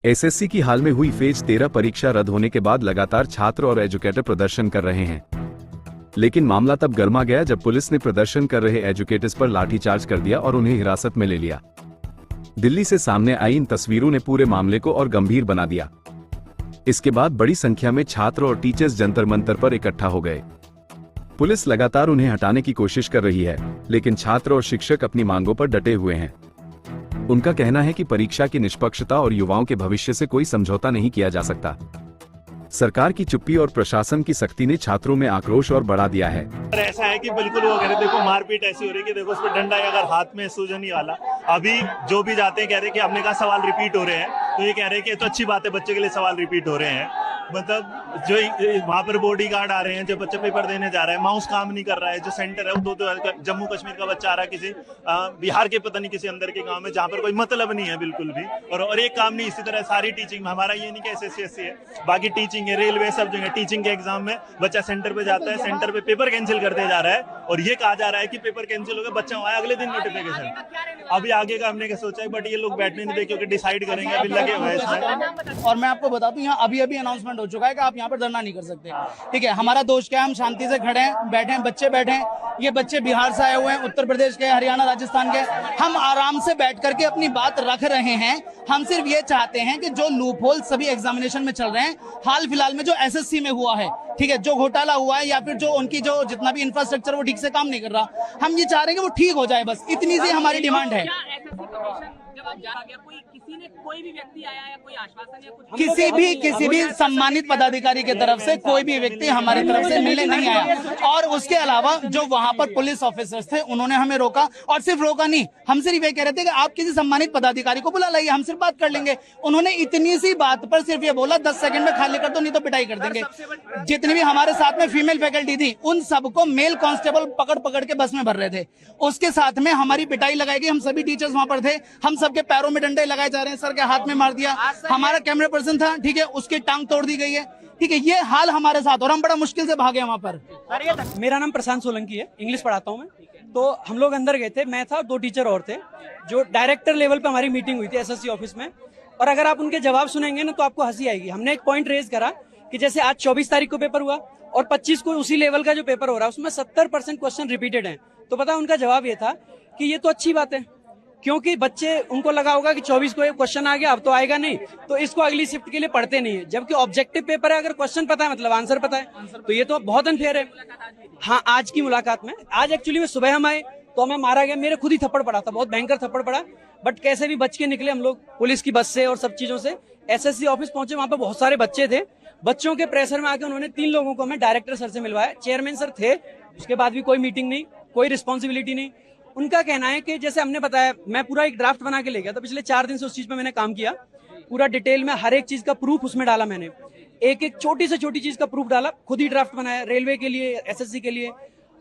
SSC की हाल में हुई फेज 13 परीक्षा रद्द होने के बाद लगातार छात्र और एजुकेटर प्रदर्शन कर रहे हैं। लेकिन मामला तब गर्मा गया जब पुलिस ने प्रदर्शन कर रहे एजुकेटर्स पर लाठीचार्ज कर दिया और उन्हें हिरासत में ले लिया। दिल्ली से सामने आई इन तस्वीरों ने पूरे मामले को और गंभीर बना दिया। इसके बाद बड़ी संख्या में छात्र और टीचर्स जंतर मंतर पर इकट्ठा हो गए। पुलिस लगातार उन्हें हटाने की कोशिश कर रही है, लेकिन छात्र और शिक्षक अपनी मांगों पर डटे हुए हैं। उनका कहना है कि परीक्षा की निष्पक्षता और युवाओं के भविष्य से कोई समझौता नहीं किया जा सकता। सरकार की चुप्पी और प्रशासन की सख्ती ने छात्रों में आक्रोश और बढ़ा दिया है। ऐसा है कि बिल्कुल वो कह रहे देखो मारपीट ऐसी हो रही है कि देखो उस पर डंडा है, अगर हाथ में सूजन वाला। अभी जो भी जाते हैं कह रहे हैं कि हमने कहा सवाल रिपीट हो रहे हैं, तो ये कह रहे हैं कि तो अच्छी बात है, बच्चे के लिए सवाल रिपीट हो रहे हैं। मतलब जो वहाँ पर बॉडी गार्ड आ रहे हैं, जो बच्चे पेपर देने जा रहे हैं, माउस काम नहीं कर रहा है। जो सेंटर है वो दो जम्मू कश्मीर का बच्चा आ रहा है, किसी बिहार के पता नहीं किसी अंदर के गांव में, जहाँ पर कोई मतलब नहीं है बिल्कुल भी, और एक काम नहीं। इसी तरह सारी टीचिंग में हमारा ये नहीं कि SSC है, बाकी टीचिंग है, रेलवे, सब जगह टीचिंग के एग्जाम में बच्चा सेंटर पे जाता है, सेंटर पे पेपर कैंसिल कर दिया जा रहा है, और ये कहा जा रहा है कि पेपर कैंसिल हो गया, बच्चा आया अगले दिन नोटिफिकेशन। अभी आगे का हमने सोचा है, बट ये लोग बैठने नहीं दे क्योंकि डिसाइड करेंगे, अभी लगे हुए हैं इसमें। और मैं आपको बता दूं, यहाँ अभी अनाउंसमेंट हो चुका है कि आप यहाँ पर धरना नहीं कर सकते। ठीक है, हमारा दोष क्या है, हम शांति से खड़े हैं, बैठे हैं, बच्चे बैठे हैं। ये बच्चे बिहार से आए हुए हैं, उत्तर प्रदेश के, हरियाणा, राजस्थान के। हम आराम से बैठ करके अपनी बात रख रहे हैं। हम सिर्फ ये चाहते हैं कि जो लूप होल सभी एग्जामिनेशन में चल रहे हैं, हाल फिलहाल में जो SSC में हुआ है, ठीक है, जो घोटाला हुआ है या फिर जो उनकी जो जितना भी इंफ्रास्ट्रक्चर वो ठीक से काम नहीं कर रहा, हम ये चाह रहे हैं कि वो ठीक हो जाए। बस इतनी सी हमारी डिमांड है। कोई भी व्यक्ति आया या कोई आश्वासन या कुछ किसी भी सम्मानित पदाधिकारी की तरफ से कोई भी व्यक्ति हमारी तरफ से मिलने नहीं आया। और उसके अलावा जो वहां पर पुलिस ऑफिसर्स थे, उन्होंने हमें रोका, और सिर्फ रोका नहीं, हम सिर्फ ये कह रहे थे कि आप किसी सम्मानित पदाधिकारी को बुला लाइए, हम सिर्फ बात कर लेंगे। उन्होंने इतनी सी बात पर सिर्फ ये बोला 10 सेकंड में खाली कर दो, नहीं तो पिटाई कर देंगे। जितनी भी हमारे साथ में फीमेल फैकल्टी थी, उन सबको मेल कांस्टेबल पकड़ के बस में भर रहे थे। उसके साथ में हमारी पिटाई लगाई गई। हम सभी टीचर्स वहां पर थे, हम सबके पैरों में डंडे लगाए जा रहे हैं, सर के हाथ में मार दिया। हमारा कैमरा पर्सन था, ठीक है, उसकी टांग तोड़ दी गई है। ठीक है, ये हाल हमारे साथ, और हम बड़ा मुश्किल से भागे वहां पर। मेरा नाम प्रशांत सोलंकी है, इंग्लिश पढ़ाता हूँ मैं। तो हम लोग अंदर गए थे, मैं था, 2 टीचर और थे। जो डायरेक्टर लेवल पे हमारी मीटिंग हुई थी SSC ऑफिस में, और अगर आप उनके जवाब सुनेंगे ना तो आपको हंसी आएगी। हमने एक पॉइंट रेज करा कि जैसे आज 24 तारीख को पेपर हुआ और 25 को उसी लेवल का जो पेपर हो रहा है उसमें 70% क्वेश्चन रिपीटेड है। तो पता उनका जवाब ये था कि ये तो अच्छी बात है, क्योंकि बच्चे, उनको लगा होगा कि 24 को क्वेश्चन आ गया, अब तो आएगा नहीं, तो इसको अगली शिफ्ट के लिए पढ़ते नहीं है। जबकि ऑब्जेक्टिव पेपर है, अगर क्वेश्चन पता है मतलब आंसर पता है, तो ये तो बहुत अनफेयर है। हाँ, आज की मुलाकात में, आज एक्चुअली में सुबह हम आए तो हमें मारा गया, मेरे खुद ही थप्पड़ पड़ा था, बहुत भयंकर थप्पड़ पड़ा, बट कैसे भी बच के निकले हम लोग पुलिस की बस से और सब चीजों से। SSC ऑफिस पहुंचे, वहां पे बहुत सारे बच्चे थे। बच्चों के प्रेशर में आके उन्होंने 3 लोगों को हमें डायरेक्टर सर से मिलवाया, चेयरमैन सर थे, उसके बाद भी कोई मीटिंग नहीं, कोई रिस्पॉन्सिबिलिटी नहीं। उनका कहना है कि जैसे हमने बताया, मैं पूरा एक ड्राफ्ट बना के ले गया था, पिछले 4 दिन से उस चीज पे मैंने काम किया, पूरा डिटेल में हर एक चीज का प्रूफ उसमें डाला मैंने, एक छोटी से छोटी चीज का प्रूफ डाला, खुद ही ड्राफ्ट बनाया, रेलवे के लिए, SSC के लिए,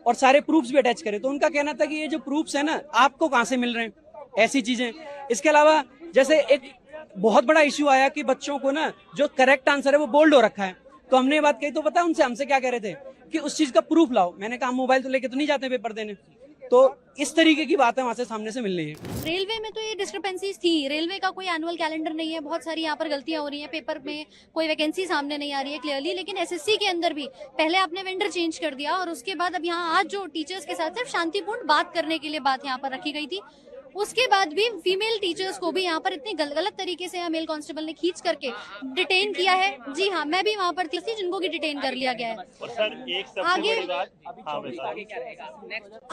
और सारे प्रूफ्स भी अटैच करे। तो उनका कहना था कि ये जो प्रूफ्स है ना, आपको कहाँ से मिल रहे हैं ऐसी चीजें। इसके अलावा जैसे एक बहुत बड़ा इश्यू आया कि बच्चों को ना जो करेक्ट आंसर है वो बोल्ड हो रखा है, तो हमने ये बात कही, तो पता है उनसे हमसे क्या कह रहे थे कि उस चीज का प्रूफ लाओ। मैंने कहा मोबाइल तो लेके तो नहीं जाते पेपर देने। तो इस तरीके की बातें वहाँ से सामने से मिल रही है। रेलवे में तो ये डिस्क्रिपेंसीज थी, रेलवे का कोई एनुअल कैलेंडर नहीं है, बहुत सारी यहाँ पर गलतियां हो रही हैं, पेपर में कोई वैकेंसी सामने नहीं आ रही है क्लियरली। लेकिन SSC के अंदर भी पहले आपने वेंडर चेंज कर दिया, और उसके बाद अब यहाँ आज जो टीचर्स के साथ सिर्फ शांतिपूर्ण बात करने के लिए बात यहाँ पर रखी गई थी, उसके बाद भी फीमेल टीचर्स को भी यहाँ पर इतनी गलत तरीके से मेल कांस्टेबल ने खींच करके डिटेन किया है। जी हाँ, मैं भी वहाँ पर थी, जिनको की डिटेन कर लिया गया है।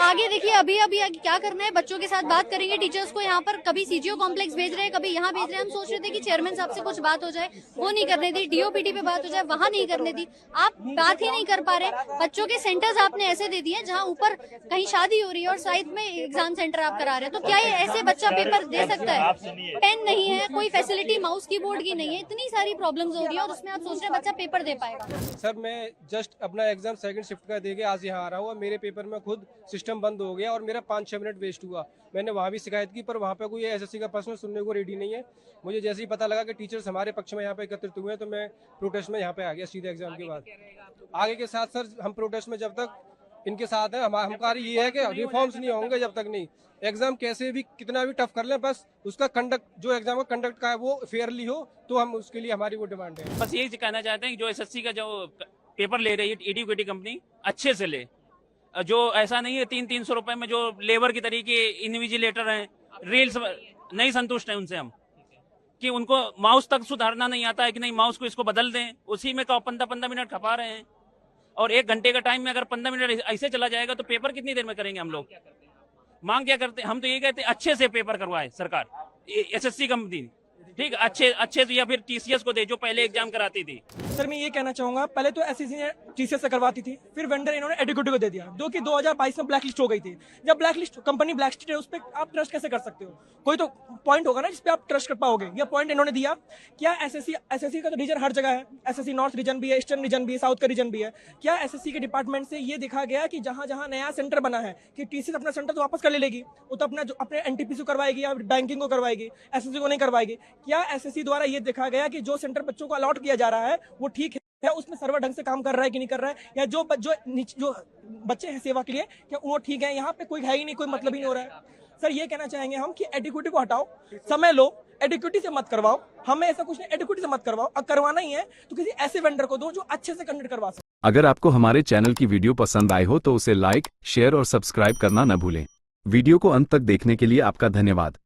आगे देखिए, अभी क्या करना है, बच्चों के साथ बात करेंगे, टीचर्स को यहाँ पर कभी CGO कॉम्प्लेक्स भेज रहे हैं, कभी यहाँ भेज रहे हैं। हम सोच रहे थे कि चेयरमैन साहब से कुछ बात हो जाए, वो नहीं करने दी। DOPT पे बात हो जाए, वहाँ नहीं करने दी। आप बात ही नहीं कर पा रहे। बच्चों के सेंटर्स आपने ऐसे दे दिए जहाँ ऊपर कहीं शादी हो रही है और साइड में एग्जाम सेंटर आप करा रहे हैं, तो क्या ऐसे बच्चा पेपर दे सकता है? पेन नहीं है, कोई फैसिलिटी माउस कीबोर्ड की नहीं है, इतनी सारी प्रॉब्लम्स हो रही है, और उसमें आप सोच रहे हैं बच्चा पेपर दे पाएगा। सर, मैं जस्ट अपना एग्जाम सेकंड शिफ्ट का देके आज यहाँ आ रहा हूँ। मेरे पेपर में खुद सिस्टम बंद हो गया और मेरा 5-6 मिनट वेस्ट हुआ। मैंने वहाँ भी शिकायत की, पर वहाँ पे कोई SSC का प्रश्न सुनने को रेडी नहीं है। मुझे जैसे ही पता लगा कि टीचर्स हमारे पक्ष में यहाँ पे एकत्रित हुए हैं, तो मैं प्रोटेस्ट में यहाँ पे आ गया सीधे एग्जाम के बाद। आगे के साथ सर, हम प्रोटेस्ट में जब तक इनके साथ है। हमारा ये है कि रिफॉर्म्स नहीं होंगे जब तक नहीं, एग्जाम कैसे भी कितना भी टफ कर लें, बस उसका कंडक्ट, जो एग्जाम का कंडक्ट का है वो फेयरली हो, तो हम उसके लिए हमारी वो डिमांड है। बस यही कहना चाहते हैं कि जो एसएससी का जो पेपर ले रही है एडुकेटी कंपनी अच्छे से ले, जो ऐसा नहीं है 300 रुपए में जो लेबर की तरीके इन्विजिलेटर हैं, रील्स नहीं संतुष्ट है उनसे हम, कि उनको माउस तक सुधारना नहीं आता है कि नहीं माउस को इसको बदल दें, उसी में 15 मिनट खपा रहे हैं। और 1 घंटे का टाइम में अगर 15 मिनट ऐसे चला जाएगा तो पेपर कितनी देर में करेंगे हम लोग? मांग क्या करते हैं हम? तो ये कहते हैं अच्छे से पेपर करवाए सरकार, एसएससी कंपनी, ठीक, अच्छे से, या फिर टीसीएस को दे जो पहले एग्जाम कराती थी। सर मैं ये कहना चाहूंगा, पहले तो एसएससी ने टीसीएस से करवाती थी, फिर वेंडर इन्होंने एडुकेटी को दे दिया, जो कि 2022 में ब्लैक लिस्ट हो गई थी। जब black list company black list है, उस पर आप ट्रस्ट कैसे कर सकते हो? कोई तो पॉइंट होगा ना जिसपे आप ट्रस्ट कर पाओगे। यह पॉइंट इन्होंने दिया। क्या एसएससी का तो रीजन हर जगह है, एसएससी नॉर्थ रीजन भी है, ईस्टर्न रीजन भी है, साउथ का रीजन भी है। क्या एसएससी के डिपार्टमेंट से ये देखा गया कि जहां जहां नया सेंटर बना है कि टीसीएस अपना सेंटर तो वापस कर ले लेगी, वो तो अपने एनटीपीसी करवाएगी या बैंकिंग को करवाएगी, एसएससी को नहीं करवाएगी? क्या एसएससी द्वारा ये देखा गया कि जो सेंटर बच्चों को अलॉट किया जा रहा है वो ठीक है, उसमें सर्वर ढंग से काम कर रहा है कि नहीं कर रहा है, या जो बच्चे हैं सेवा के लिए क्या वो ठीक है? यहाँ पे कोई है ही नहीं, कोई मतलब ही नहीं हो रहा है। सर ये कहना चाहेंगे हम कि एडुकेटी को हटाओ, समय लो, एडुकेटी से मत करवाओ, हमें ऐसा कुछ नहीं, एडुकेटी से मत करवाओ। अब करवाना ही है तो किसी ऐसे वेंडर को दो जो अच्छे से कंडक्ट करवा सके। अगर आपको हमारे चैनल की वीडियो पसंद आई हो तो उसे लाइक, शेयर और सब्सक्राइब करना न भूलें। वीडियो को अंत तक देखने के लिए आपका धन्यवाद।